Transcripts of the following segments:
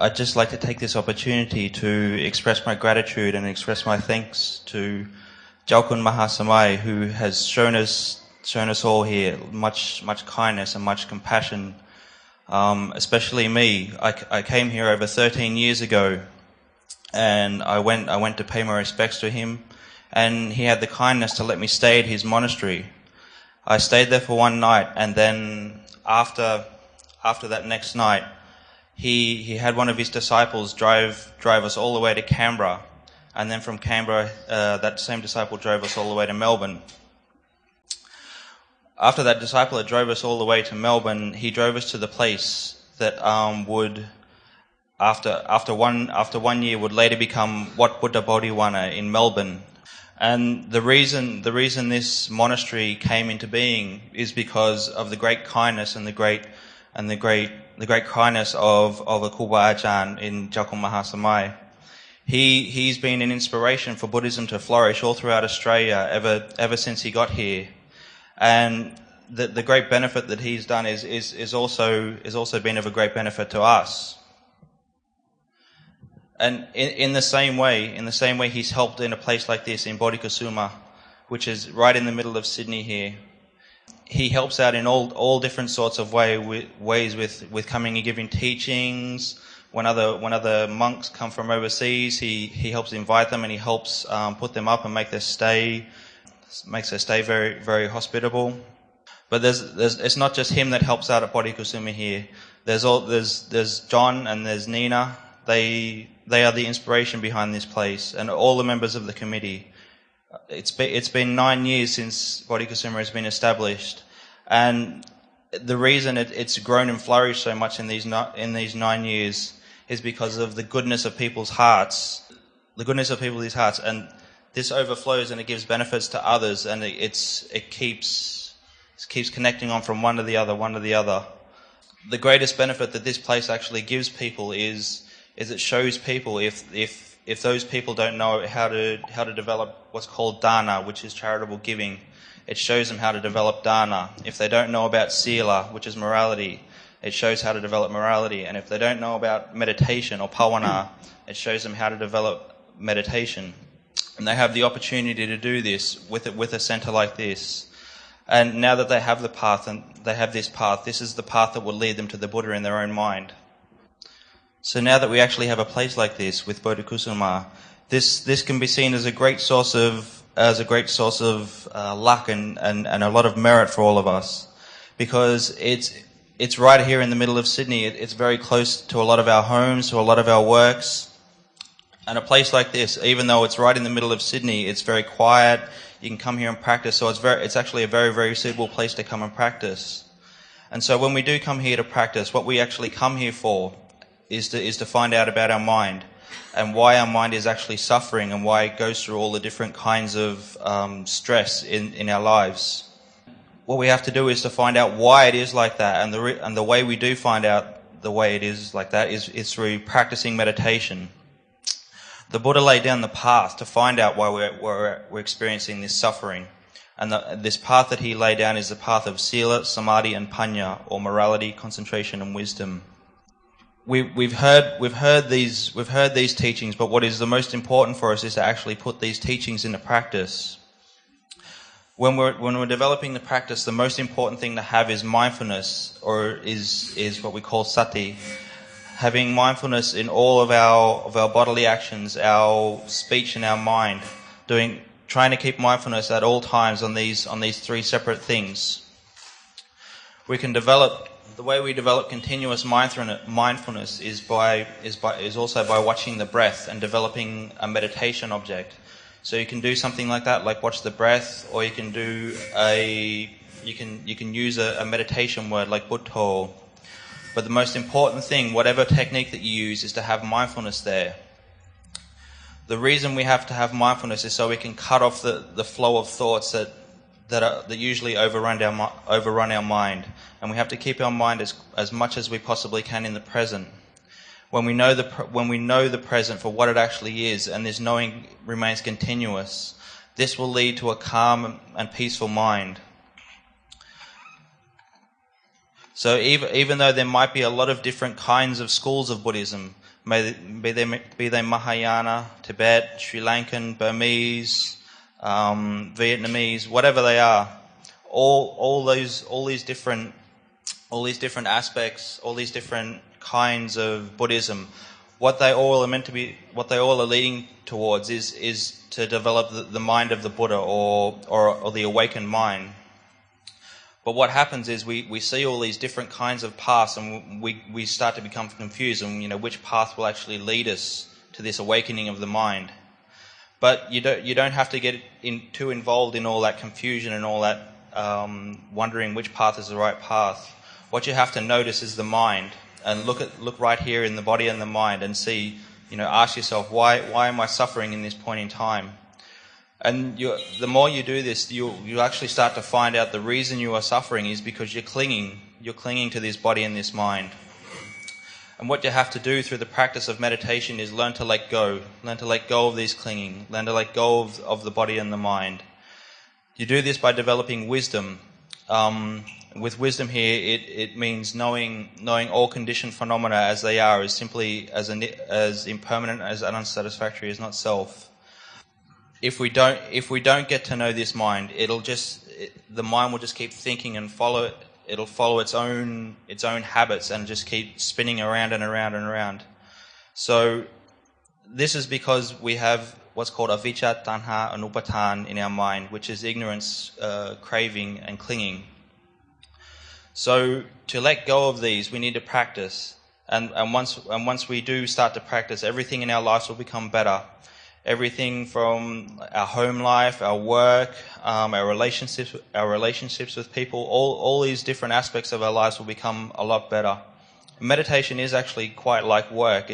I'd just like to take this opportunity to express my gratitude and express my thanks to Jalkun Mahasamai, who has shown us all here much kindness and much compassion. Especially me. I came here over 13 years ago, and I went to pay my respects to him, and he had the kindness to let me stay at his monastery. I stayed there for one night, and then after that next night, he had one of his disciples drive us all the way to Canberra, and then from Canberra, that same disciple drove us all the way to Melbourne. After that disciple had drove us all the way to Melbourne, he drove us to the place that would, after 1 year, would later become Wat Buddha Bodhivana in Melbourne. And the reason this monastery came into being is because of the great kindness and the great kindness of a Kuba Ajahn in Jalkun Mahasamai. He's been an inspiration for Buddhism to flourish all throughout Australia ever since he got here. And the great benefit that he's done is also been of a great benefit to us. And in the same way he's helped in a place like this in Bodhikusuma, which is right in the middle of Sydney here. He helps out in all different sorts of ways with coming and giving teachings. When other monks come from overseas, he helps invite them, and he helps put them up and makes their stay very, very hospitable. But it's not just him that helps out at Bodhikusuma here. There's John and there's Nina. They are the inspiration behind this place, and all the members of the committee. It's been 9 years since Bodhikusuma has been established, and the reason it's grown and flourished so much in these 9 years is because of the goodness of people's hearts. The goodness of people's hearts, and this overflows and it gives benefits to others, and it keeps connecting on from one to the other. The greatest benefit that this place actually gives people is it shows people if those people don't know how to develop what's called dana, which is charitable giving, it shows them how to develop dana. If they don't know about sila, which is morality, it shows how to develop morality. And if they don't know about meditation or pawana, it shows them how to develop meditation. And they have the opportunity to do this with a centre like this. And now that they have the path and they have this path, this is the path that will lead them to the Buddha in their own mind. So now that we actually have a place like this with Bodhikusuma, this can be seen as a great source of luck and a lot of merit for all of us, because it's right here in the middle of Sydney. It's very close to a lot of our homes, to a lot of our works. And a place like this, even though it's right in the middle of Sydney, it's very quiet. You can come here and practice. So it's actually a very, very suitable place to come and practice. And so when we do come here to practice, what we actually come here for is to find out about our mind and why our mind is actually suffering and why it goes through all the different kinds of stress in our lives. What we have to do is to find out why it is like that, and the way we do find out the way it is like that is through practicing meditation. The Buddha laid down the path to find out why we're experiencing this suffering. And this path that he laid down is the path of sila, samadhi and panya, or morality, concentration and wisdom. We've heard these teachings, but what is the most important for us is to actually put these teachings into practice. When we're developing the practice, the most important thing to have is mindfulness, or is what we call sati. Having mindfulness in all of our bodily actions, our speech and our mind, trying to keep mindfulness at all times on these three separate things. The way we develop continuous mindfulness is also by watching the breath and developing a meditation object. So you can do something like that, like watch the breath, or you can use a meditation word like Buddho. But the most important thing, whatever technique that you use, is to have mindfulness there. The reason we have to have mindfulness is so we can cut off the flow of thoughts that usually overrun our mind, and we have to keep our mind as much as we possibly can in the present. When we know the present for what it actually is, and this knowing remains continuous, this will lead to a calm and peaceful mind. So even though there might be a lot of different kinds of schools of Buddhism, be they Mahayana, Tibet, Sri Lankan, Burmese, Vietnamese, whatever they are. All these different aspects, all these different kinds of Buddhism, what they all are leading towards is to develop the mind of the Buddha or the awakened mind. But what happens is we see all these different kinds of paths, and we start to become confused, and which path will actually lead us to this awakening of the mind. But you don't have to get too involved in all that confusion and all that wondering which path is the right path. What you have to notice is the mind, and look right here in the body and the mind, and see, ask yourself, why am I suffering in this point in time? And the more you do this, you actually start to find out the reason you are suffering is because you're clinging to this body and this mind. And what you have to do through the practice of meditation is learn to let go of these clinging, learn to let go of the body and the mind. You do this by developing wisdom. With wisdom here, it means knowing all conditioned phenomena as they are, as simply as impermanent, as unsatisfactory, as not self. If we don't get to know this mind, the mind will just keep thinking and it'll follow its own habits and just keep spinning around and around and around. So this is because we have what's called avijja, tanha, and upatan in our mind, which is ignorance, craving, and clinging. So to let go of these, we need to practice, and once we do start to practice, everything in our lives will become better. Everything from our home life, our work, our relationships with people, all these different aspects of our lives will become a lot better. Meditation is actually quite like work.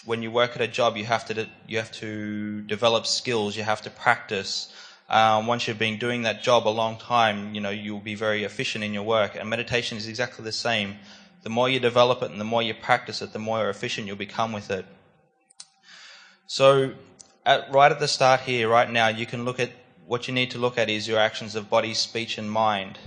When you work at a job, you have to develop skills. You have to practice. Once you've been doing that job a long time, you'll be very efficient in your work. And meditation is exactly the same. The more you develop it and the more you practice it, the more efficient you'll become with it. So, right at the start here, right now, you can look at what you need to look at is your actions of body, speech, and mind.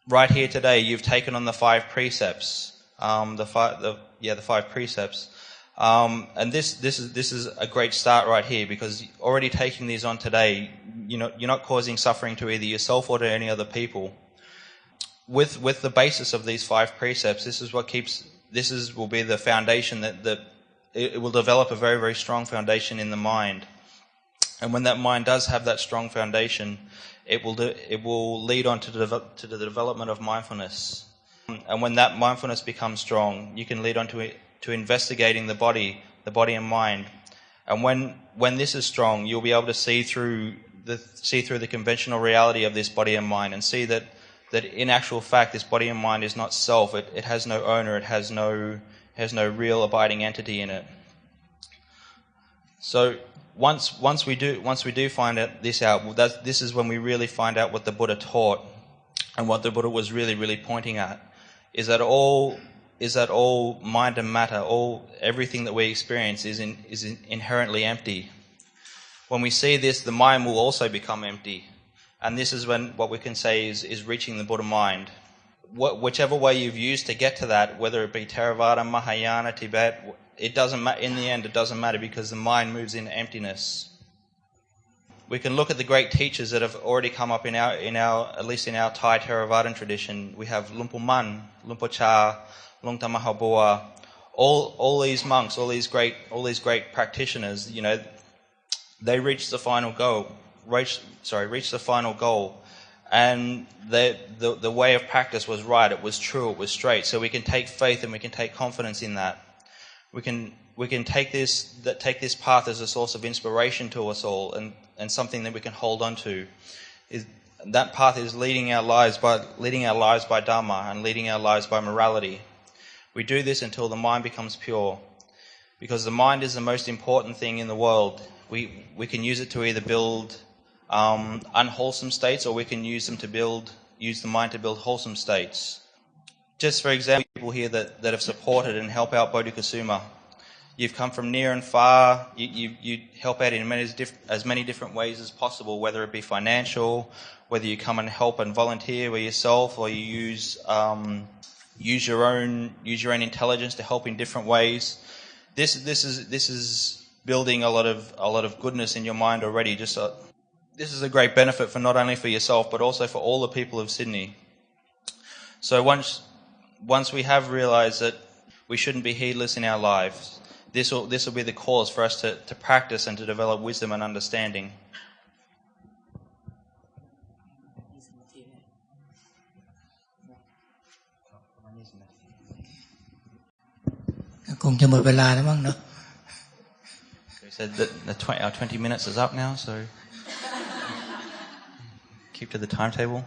Right here today, you've taken on the 5 precepts. The 5 precepts. And this is a great start right here, because already taking these on today, you're not causing suffering to either yourself or to any other people. With the basis of these 5 precepts, will be the foundation that it will develop a very, very strong foundation in the mind. And when that mind does have that strong foundation, it will lead on to the development of mindfulness. And when that mindfulness becomes strong, you can lead on to investigating the body and mind. And when this is strong, you'll be able to see through the conventional reality of this body and mind, and see that in actual fact this body and mind is not self. It has no owner. It has no real abiding entity in it. So once we do find this out, this is when we really find out what the Buddha taught, and what the Buddha was really, really pointing at is that all mind and matter, everything that we experience is inherently empty. When we see this, the mind will also become empty, and this is when what we can say is reaching the Buddha mind. Whichever way you've used to get to that, whether it be Theravada, Mahayana, Tibet, it doesn't matter. In the end, it doesn't matter, because the mind moves into emptiness. We can look at the great teachers that have already come up in our at least in our Thai Theravadan tradition. We have Lumpur Man, Lumpur Cha, Lungta Mahabua, all these monks, all these great practitioners. They reached the final goal. Reached the final goal. And the way of practice was right, it was true, it was straight. So we can take faith and we can take confidence in that. We can take this path as a source of inspiration to us all, and something that we can hold on to. That path is leading our lives by Dhamma, and leading our lives by morality. We do this until the mind becomes pure, because the mind is the most important thing in the world. We can use it to either build unwholesome states, or we can use the mind to build wholesome states. Just for example, people here that have supported and help out Bodhikusuma. You've come from near and far. You help out in as many different ways as possible, whether it be financial, whether you come and help and volunteer with yourself, or you use your own intelligence to help in different ways. this is building a lot of goodness in your mind already. This is a great benefit for not only for yourself but also for all the people of Sydney. So once we have realized that we shouldn't be heedless in our lives, this will be the cause for us to practice and to develop wisdom and understanding. คงจะหมดเวลาแล้วมั้งเนาะ We said that our 20 minutes is up now, so keep to the timetable.